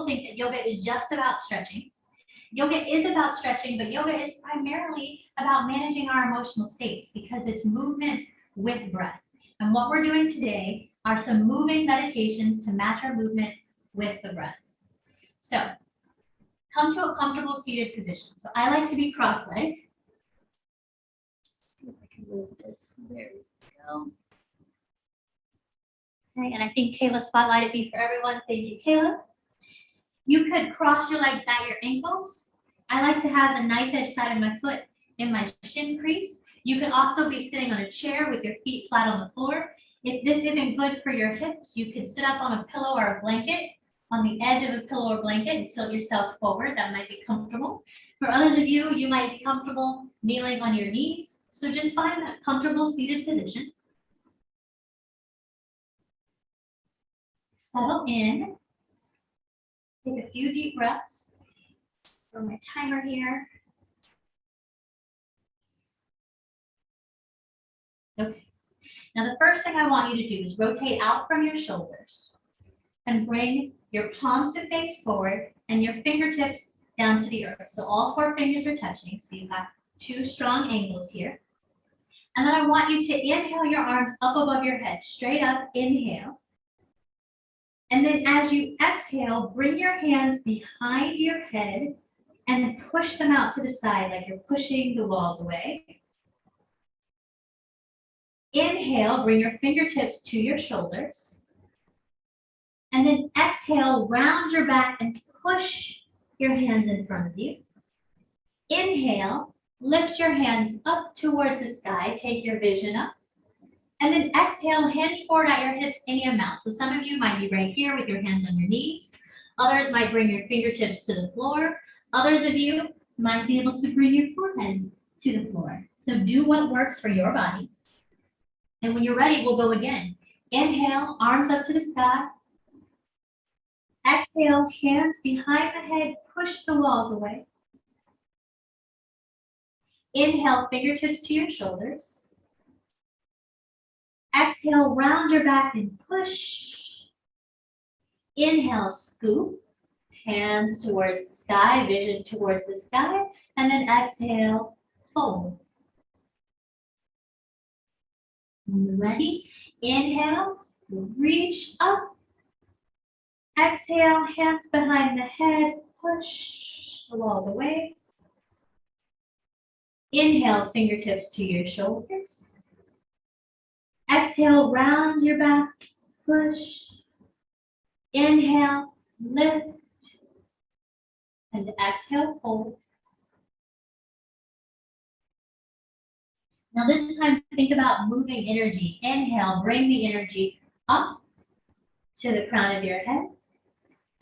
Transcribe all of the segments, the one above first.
people think that yoga is just about stretching. Yoga is about stretching, but yoga is primarily about managing our emotional states because it's movement with breath. And what we're doing today are some moving meditations to match our movement with the breath. So come to a comfortable seated position. So I like to be cross-legged. See if I can move this. There we go. Okay, and I think Kayla spotlighted me for everyone. Thank you, Kayla. You could cross your legs at your ankles. I like to have the knife edge side of my foot in my shin crease. You can also be sitting on a chair with your feet flat on the floor. If this isn't good for your hips, you could sit up on a pillow or a blanket, on the edge of a pillow or blanket and tilt yourself forward. That might be comfortable. For others of you, you might be comfortable kneeling on your knees. So just find that comfortable seated position. Settle in. Take a few deep breaths. So my timer here. Okay. Now the first thing I want you to do is rotate out from your shoulders and bring your palms to face forward and your fingertips down to the earth. So all 4 fingers are touching. So you've got 2 strong angles here. And then I want you to inhale your arms up above your head, straight up, inhale. And then as you exhale, bring your hands behind your head and push them out to the side like you're pushing the walls away. Inhale, bring your fingertips to your shoulders. And then exhale, round your back and push your hands in front of you. Inhale, lift your hands up towards the sky, take your vision up. And then exhale, hinge forward at your hips any amount. So some of you might be right here with your hands on your knees. Others might bring your fingertips to the floor. Others of you might be able to bring your forehead to the floor. So do what works for your body. And when you're ready, we'll go again. Inhale, arms up to the sky. Exhale, hands behind the head, push the walls away. Inhale, fingertips to your shoulders. Exhale, round your back and push. Inhale, scoop, hands towards the sky, vision towards the sky, and then exhale, fold. When you're ready, inhale, reach up. Exhale, hands behind the head, push the walls away. Inhale, fingertips to your shoulders. Exhale, round your back, push. Inhale, lift. And exhale, fold. Now this time, think about moving energy. Inhale, bring the energy up to the crown of your head.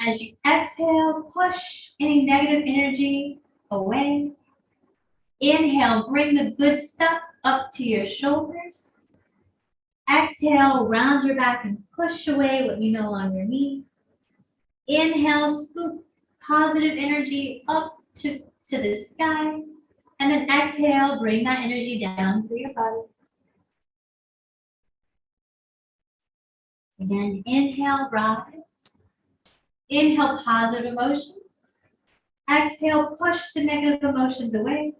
As you exhale, push any negative energy away. Inhale, bring the good stuff up to your shoulders. Exhale, round your back and push away what you no longer need. Inhale, scoop positive energy up to the sky. And then exhale, bring that energy down through your body. Again, inhale, rise. Inhale, positive emotions. Exhale, push the negative emotions away.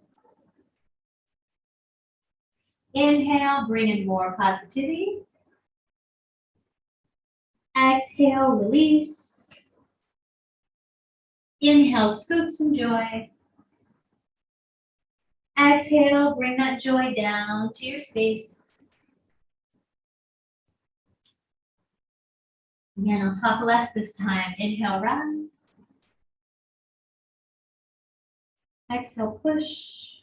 Inhale, bring in more positivity. Exhale, release. Inhale, scoop some joy. Exhale, bring that joy down to your space. Again, I'll talk less this time. Inhale, rise. Exhale, push.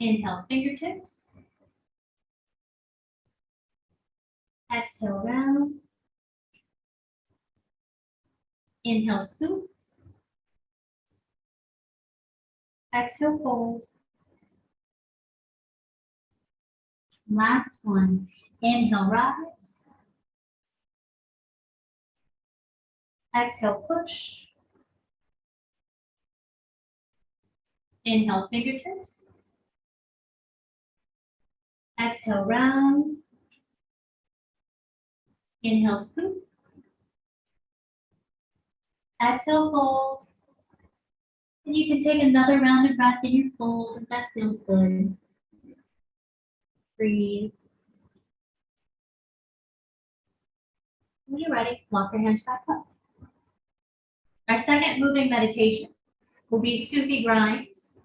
Inhale, fingertips. Exhale, round. Inhale, scoop. Exhale, fold. Last one. Inhale, rise. Exhale, push. Inhale, fingertips. Exhale, round. Inhale, scoop. Exhale, fold. And you can take another rounded breath in your fold if that feels good. Breathe. When you're ready, walk your hands back up. Our second moving meditation will be Sufi grinds.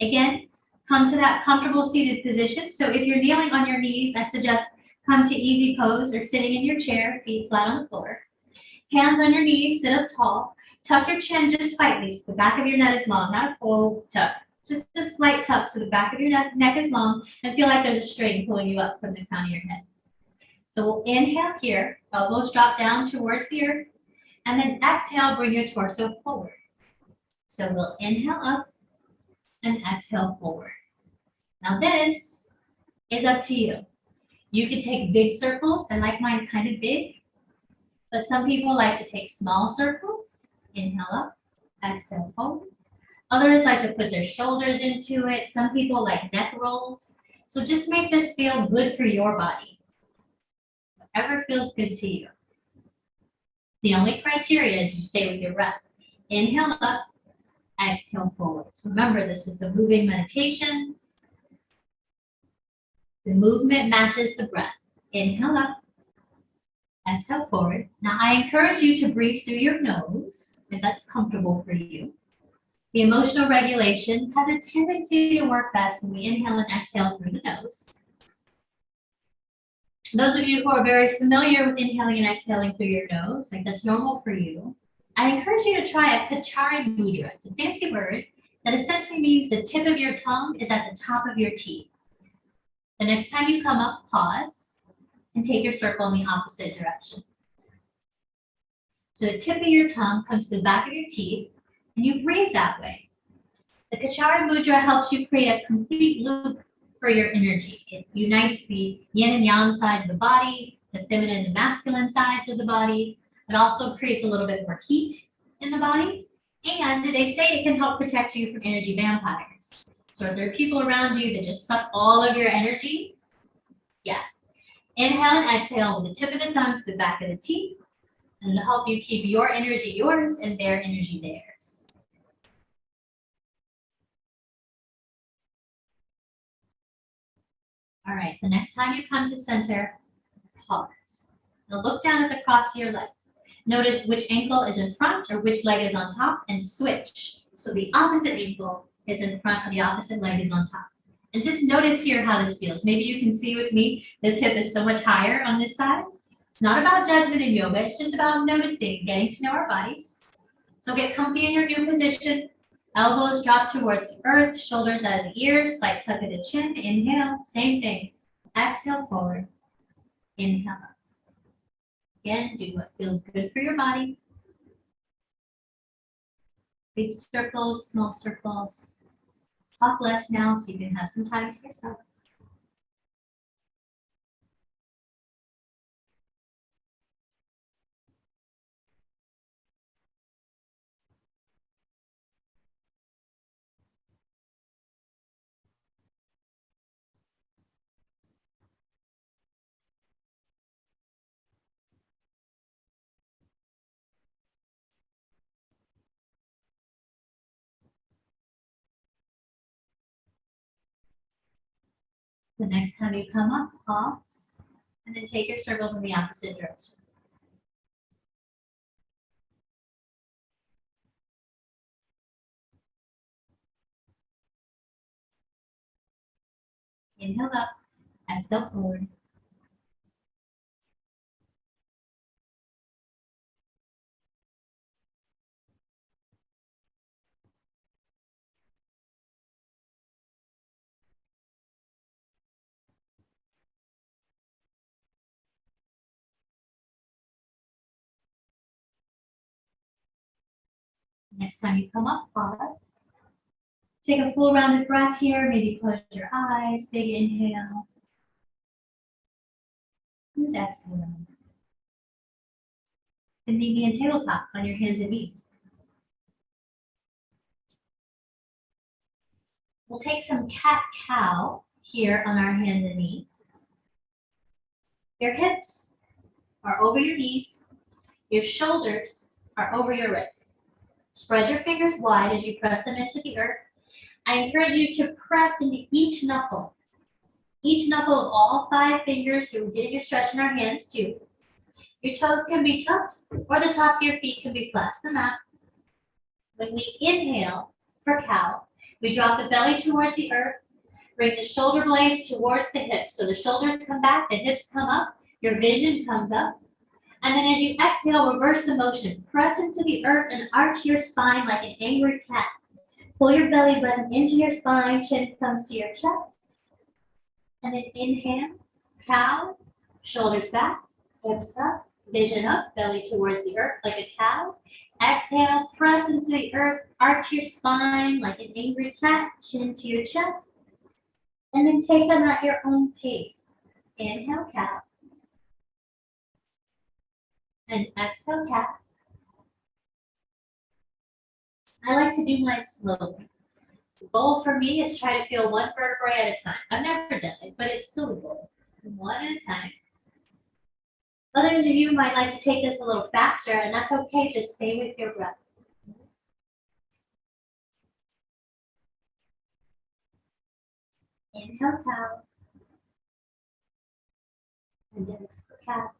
Again, come to that comfortable seated position. So if you're kneeling on your knees, I suggest come to easy pose or sitting in your chair, feet flat on the floor. Hands on your knees, sit up tall. Tuck your chin just slightly so the back of your neck is long, not a full tuck. Just a slight tuck so the back of your neck is long and feel like there's a string pulling you up from the crown of your head. So we'll inhale here, elbows drop down towards the earth, and then exhale, bring your torso forward. So we'll inhale up and exhale forward. Now this is up to you. You could take big circles. I like mine kind of big, but some people like to take small circles. Inhale up, exhale forward. Others like to put their shoulders into it. Some people like neck rolls. So just make this feel good for your body. Whatever feels good to you. The only criteria is you stay with your breath. Inhale up, exhale forward. So remember, this is the moving meditations. The movement matches the breath. Inhale up, exhale forward. Now I encourage you to breathe through your nose, if that's comfortable for you. The emotional regulation has a tendency to work best when we inhale and exhale through the nose. Those of you who are very familiar with inhaling and exhaling through your nose, like that's normal for you, I encourage you to try a Kachari Mudra. It's a fancy word that essentially means the tip of your tongue is at the top of your teeth. The next time you come up, pause and take your circle in the opposite direction. So the tip of your tongue comes to the back of your teeth and you breathe that way. The Kachari Mudra helps you create a complete loop for your energy. It unites the yin and yang sides of the body, the feminine and masculine sides of the body. It also creates a little bit more heat in the body. And they say it can help protect you from energy vampires. So if there are people around you that just suck all of your energy, yeah. Inhale and exhale with the tip of the tongue to the back of the teeth. And it'll help you keep your energy yours and their energy theirs. All right, the next time you come to center, pause. Now look down at the cross of your legs. Notice which ankle is in front or which leg is on top and switch. So the opposite ankle is in front or the opposite leg is on top. And just notice here how this feels. Maybe you can see with me, this hip is so much higher on this side. It's not about judgment in yoga. It's just about noticing, getting to know our bodies. So get comfy in your new position. Elbows drop towards the earth, shoulders out of the ears, slight tuck of the chin. Inhale, same thing. Exhale forward. Inhale up. Again, do what feels good for your body. Big circles, small circles. Talk less now so you can have some time to yourself. The next time you come up, pause, and then take your circles in the opposite direction. Inhale up, exhale forward. Next time you come up, pause. Take a full rounded breath here. Maybe close your eyes. Big inhale. And exhale. And meet me in tabletop on your hands and knees. We'll take some cat-cow here on our hands and knees. Your hips are over your knees. Your shoulders are over your wrists. Spread your fingers wide as you press them into the earth. I encourage you to press into each knuckle of all 5 fingers, so we're getting a stretch in our hands too. Your toes can be tucked or the tops of your feet can be flat to the mat. When we inhale for cow, we drop the belly towards the earth, bring the shoulder blades towards the hips. So the shoulders come back, the hips come up, your vision comes up. And then as you exhale, reverse the motion. Press into the earth and arch your spine like an angry cat. Pull your belly button into your spine, chin comes to your chest. And then inhale, cow, shoulders back, hips up, vision up, belly towards the earth like a cow. Exhale, press into the earth, arch your spine like an angry cat, chin to your chest. And then take them at your own pace. Inhale, cow. And exhale, cat. I like to do mine slowly. The goal for me is try to feel one vertebrae at a time. I've never done it, but it's still a goal. One at a time. Others of you might like to take this a little faster, and that's okay. Just stay with your breath. Inhale, cow. And then exhale, cat.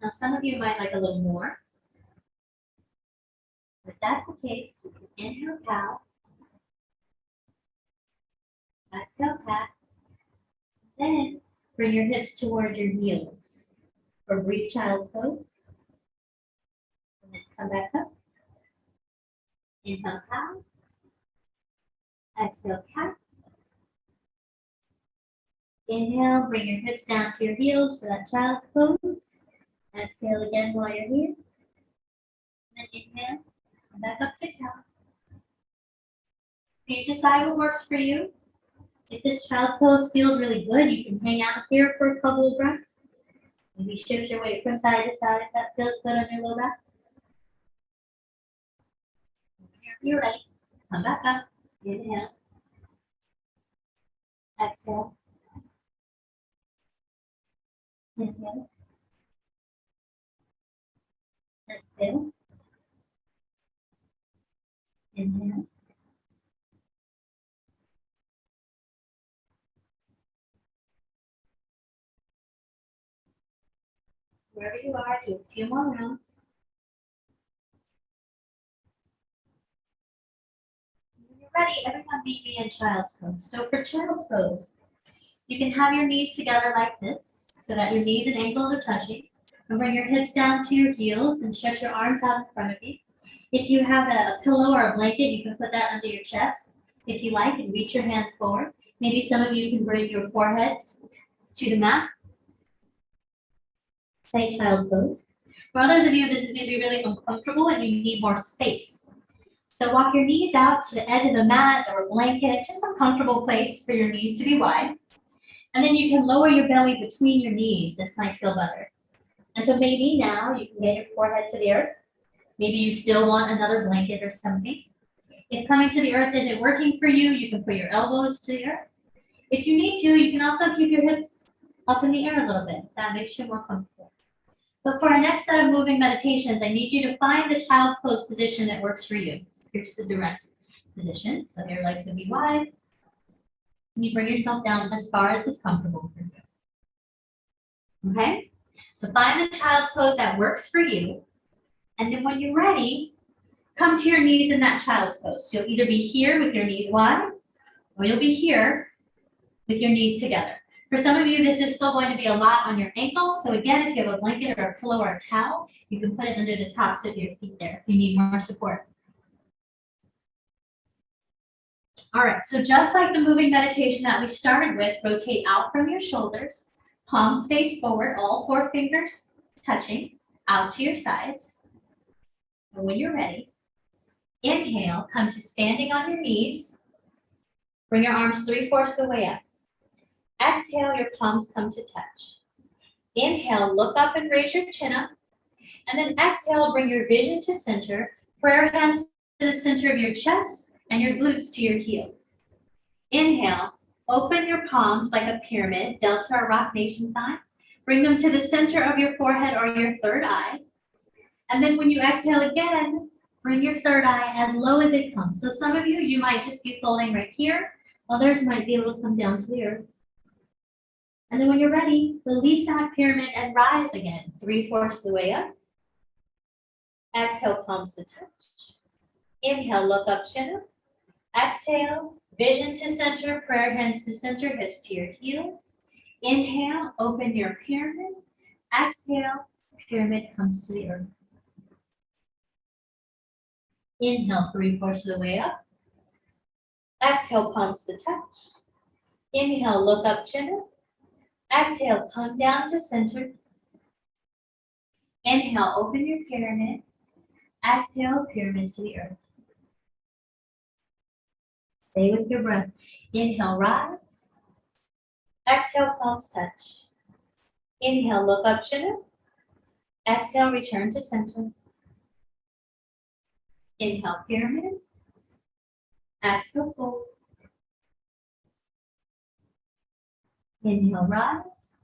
Now, some of you might like a little more. If that's the case, you can inhale, cow. Exhale, cat. Then bring your hips towards your heels for brief child pose. And then come back up. Inhale, cow. Exhale, cat. Inhale, bring your hips down to your heels for that child's pose. Exhale again while you're here. Then inhale, come back up to cow. So you decide what works for you. If this child's pose feels really good, you can hang out here for a couple of breaths. Maybe shift your weight from side to side if that feels good on your low back. If you're ready, come back up. Inhale. Exhale. Inhale. Exhale. Inhale. Wherever you are, do a few more rounds. When you're ready, everyone meet me in child's pose. So for child's pose, you can have your knees together like this, so that your knees and ankles are touching. And bring your hips down to your heels and stretch your arms out in front of you. If you have a pillow or a blanket, you can put that under your chest. If you like, and reach your hand forward. Maybe some of you can bring your foreheads to the mat. Say child's pose. For others of you, this is going to be really uncomfortable and you need more space. So walk your knees out to the edge of the mat or a blanket, just a comfortable place for your knees to be wide. And then you can lower your belly between your knees. This might feel better. And so maybe now you can get your forehead to the earth. Maybe you still want another blanket or something. If coming to the earth isn't working for you, you can put your elbows to the earth. If you need to, you can also keep your hips up in the air a little bit. That makes you more comfortable. But for our next set of moving meditations, I need you to find the child's pose position that works for you. Here's the direct position. So your legs would be wide. And you bring yourself down as far as is comfortable for you. Okay? So find the child's pose that works for you. And then when you're ready, come to your knees in that child's pose. So you'll either be here with your knees wide, or you'll be here with your knees together. For some of you, this is still going to be a lot on your ankles. So again, if you have a blanket or a pillow or a towel, you can put it under the tops of your feet there if you need more support. All right, so just like the moving meditation that we started with, rotate out from your shoulders, palms face forward, all 4 fingers touching, out to your sides. And when you're ready, inhale, come to standing on your knees. Bring your arms 3/4 of the way up. Exhale, your palms come to touch. Inhale, look up and raise your chin up. And then exhale, bring your vision to center. Prayer hands to the center of your chest and your glutes to your heels. Inhale, open your palms like a pyramid, Delta or Rock Nation sign. Bring them to the center of your forehead or your third eye. And then when you exhale again, bring your third eye as low as it comes. So some of you might just be folding right here. Others might be able to come down to the earth. And then when you're ready, release that pyramid and rise again. 3/4 of the way up. Exhale, palms to touch. Inhale, look up, chin up. Exhale, vision to center, prayer hands to center, hips to your heels. Inhale, open your pyramid. Exhale, pyramid comes to the earth. Inhale, 3/4 of the way up. Exhale, palms to touch. Inhale, look up, chin up. Exhale, come down to center. Inhale, open your pyramid. Exhale, pyramid to the earth. Stay with your breath. Inhale, rise. Exhale, palms touch. Inhale, look up, chin up. Exhale, return to center. Inhale, pyramid. Exhale, fold. Inhale, rise.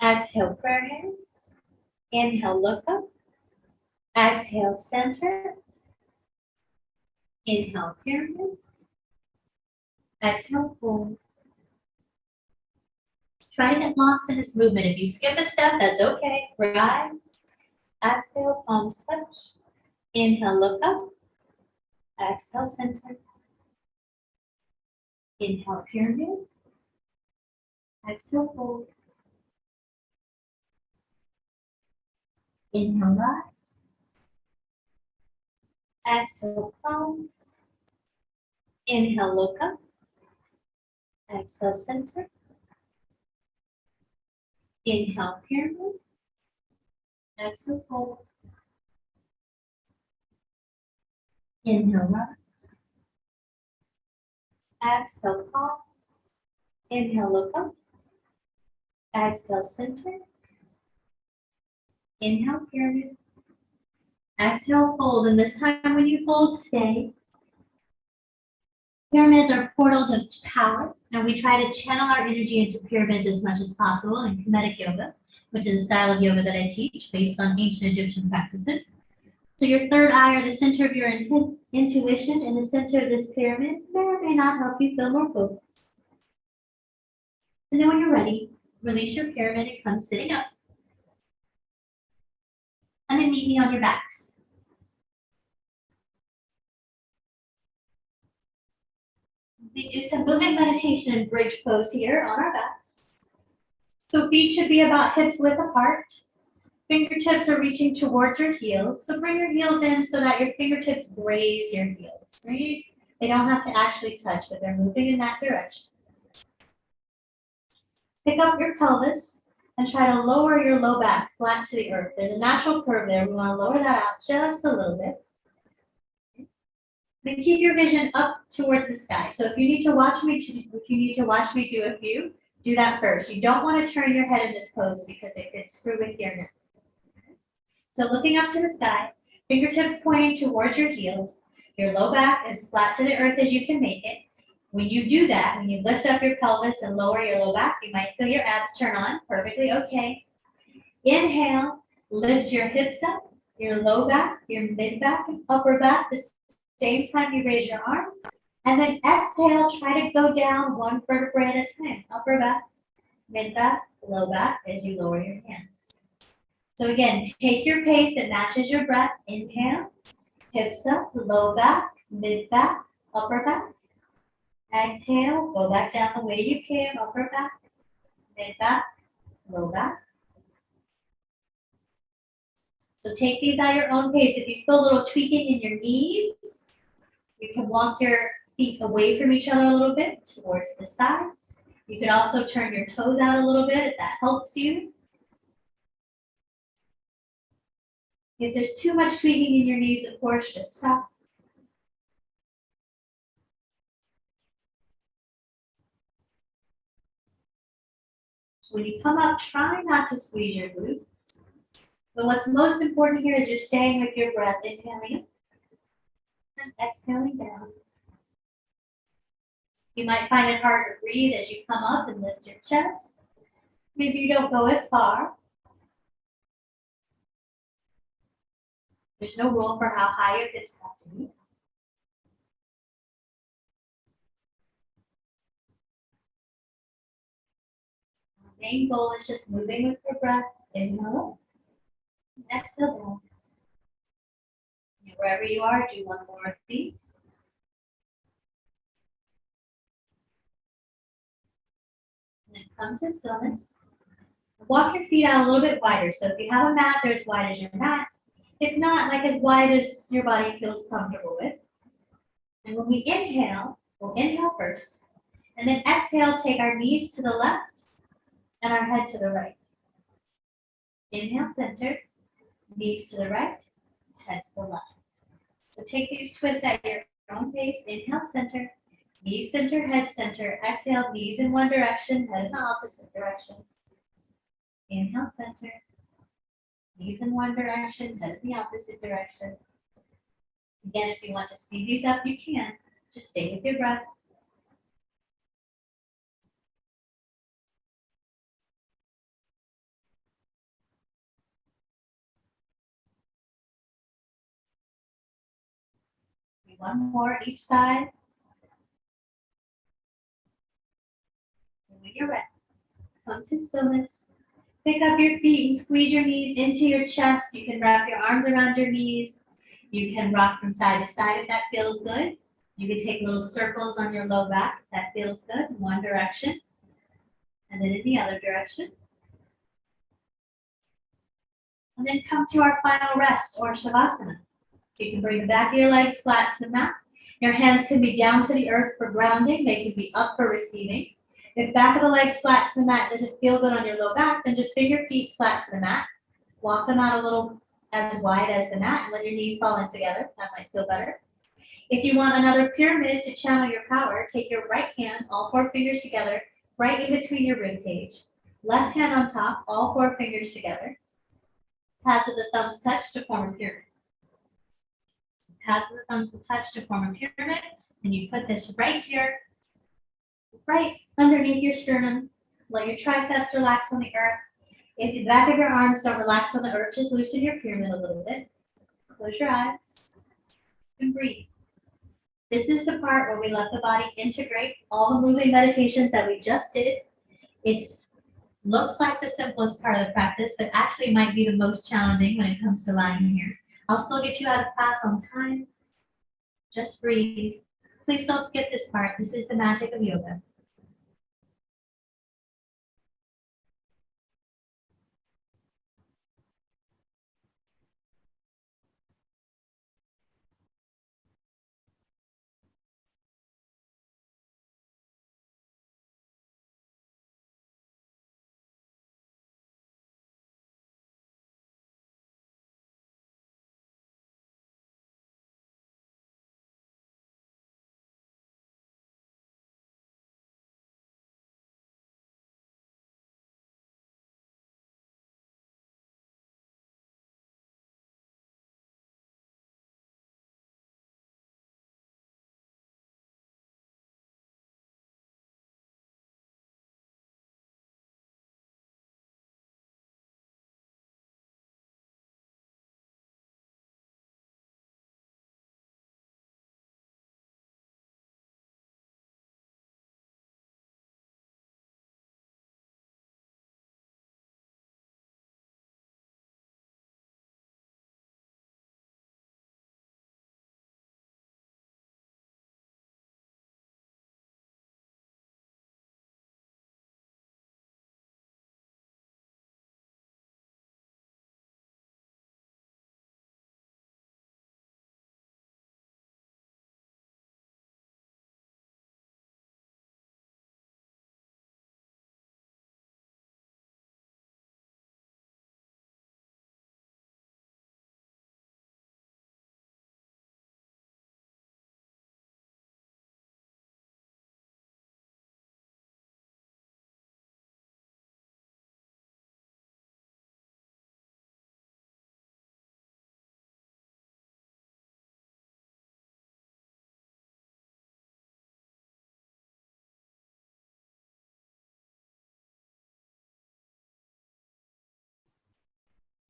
Exhale, prayer hands. Inhale, look up. Exhale, center. Inhale, pyramid. Exhale, fold. Try to get lost in this movement. If you skip a step, that's okay. Rise. Exhale, palms touch. Inhale, look up. Exhale, center. Inhale, pyramid. Exhale, fold. Inhale, rise. Exhale, palms. Inhale, look up. Exhale, center. Inhale, pyramid. Exhale, fold. Inhale, rise. Exhale, palms. Inhale, look up. Exhale, center. Inhale, pyramid. Exhale, fold. And this time when you fold, stay. Pyramids are portals of power, and we try to channel our energy into pyramids as much as possible in Kemetic Yoga, which is a style of yoga that I teach based on ancient Egyptian practices. So your third eye or the center of your intuition in the center of this pyramid may or may not help you feel more focused. And then when you're ready, release your pyramid and come sitting up. And then meet me on your backs. We do some movement meditation and bridge pose here on our backs. So feet should be about hips width apart. Fingertips are reaching towards your heels. So bring your heels in so that your fingertips graze your heels. Right? They don't have to actually touch, but they're moving in that direction. Pick up your pelvis and try to lower your low back flat to the earth. There's a natural curve there. We want to lower that out just a little bit. And keep your vision up towards the sky. So if you need to watch me do a few, do that first. You don't want to turn your head in this pose because it could screw with your neck. So looking up to the sky, fingertips pointing towards your heels. Your low back as flat to the earth as you can make it. When you do that, when you lift up your pelvis and lower your low back, you might feel your abs turn on. Perfectly okay. Inhale, lift your hips up, your low back, your mid back, and upper back. The same time you raise your arms. And then exhale, try to go down one vertebrae at a time. Upper back, mid back, low back as you lower your hands. So again, take your pace that matches your breath. Inhale, hips up, low back, mid back, upper back. Exhale, go back down the way you came, upper back, mid back, low back. So take these at your own pace. If you feel a little tweaking in your knees, you can walk your feet away from each other a little bit towards the sides. You can also turn your toes out a little bit if that helps you. If there's too much tweaking in your knees, of course, just stop. When you come up, try not to squeeze your glutes. But what's most important here is you're staying with your breath, inhaling and exhaling down. You might find it hard to breathe as you come up and lift your chest. Maybe you don't go as far. There's no rule for how high your hips have to be. The main goal is just moving with your breath. Inhale, exhale down. And wherever you are, do one more of these. And then come to stillness. Walk your feet out a little bit wider. So if you have a mat, they're as wide as your mat. If not, like as wide as your body feels comfortable with. And when we inhale, we'll inhale first. And then exhale, take our knees to the left and our head to the right. Inhale, center, knees to the right, head to the left. So take these twists at your own pace. Inhale, center, knees center, head center. Exhale, knees in one direction, head in the opposite direction. Inhale, center, knees in one direction, head in the opposite direction. Again, if you want to speed these up, you can. Just stay with your breath. One more each side. And when you're ready, come to stillness. Pick up your feet and squeeze your knees into your chest. You can wrap your arms around your knees. You can rock from side to side if that feels good. You can take little circles on your low back if that feels good in one direction. And then in the other direction. And then come to our final rest or Shavasana. So you can bring the back of your legs flat to the mat. Your hands can be down to the earth for grounding. They can be up for receiving. If back of the legs flat to the mat doesn't feel good on your low back, then just bring your feet flat to the mat. Walk them out a little as wide as the mat and let your knees fall in together. That might feel better. If you want another pyramid to channel your power, take your right hand, all four fingers together, right in between your rib cage. Left hand on top, all four fingers together. Pads of the thumbs touch to form a pyramid. Pads of the thumbs will touch to form a pyramid, and you put this right here, right underneath your sternum. Let your triceps relax on the earth. If the back of your arms don't relax on the earth, just loosen your pyramid a little bit. Close your eyes and breathe. This is the part where we let the body integrate all the moving meditations that we just did. It looks like the simplest part of the practice, but actually might be the most challenging when it comes to lying here. I'll still get you out of class on time. Just breathe. Please don't skip this part. This is the magic of yoga.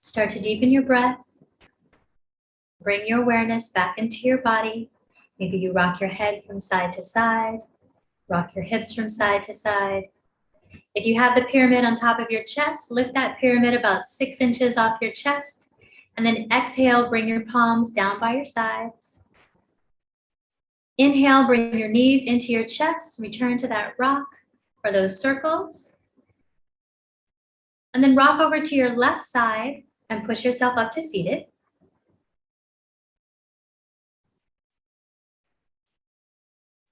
Start to deepen your breath. Bring your awareness back into your body. Maybe you rock your head from side to side, rock your hips from side to side. If you have the pyramid on top of your chest, lift that pyramid about 6 inches off your chest, and then exhale, bring your palms down by your sides. Inhale, bring your knees into your chest, return to that rock or those circles. And then rock over to your left side and push yourself up to seated.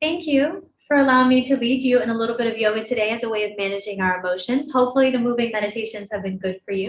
Thank you for allowing me to lead you in a little bit of yoga today as a way of managing our emotions. Hopefully the moving meditations have been good for you.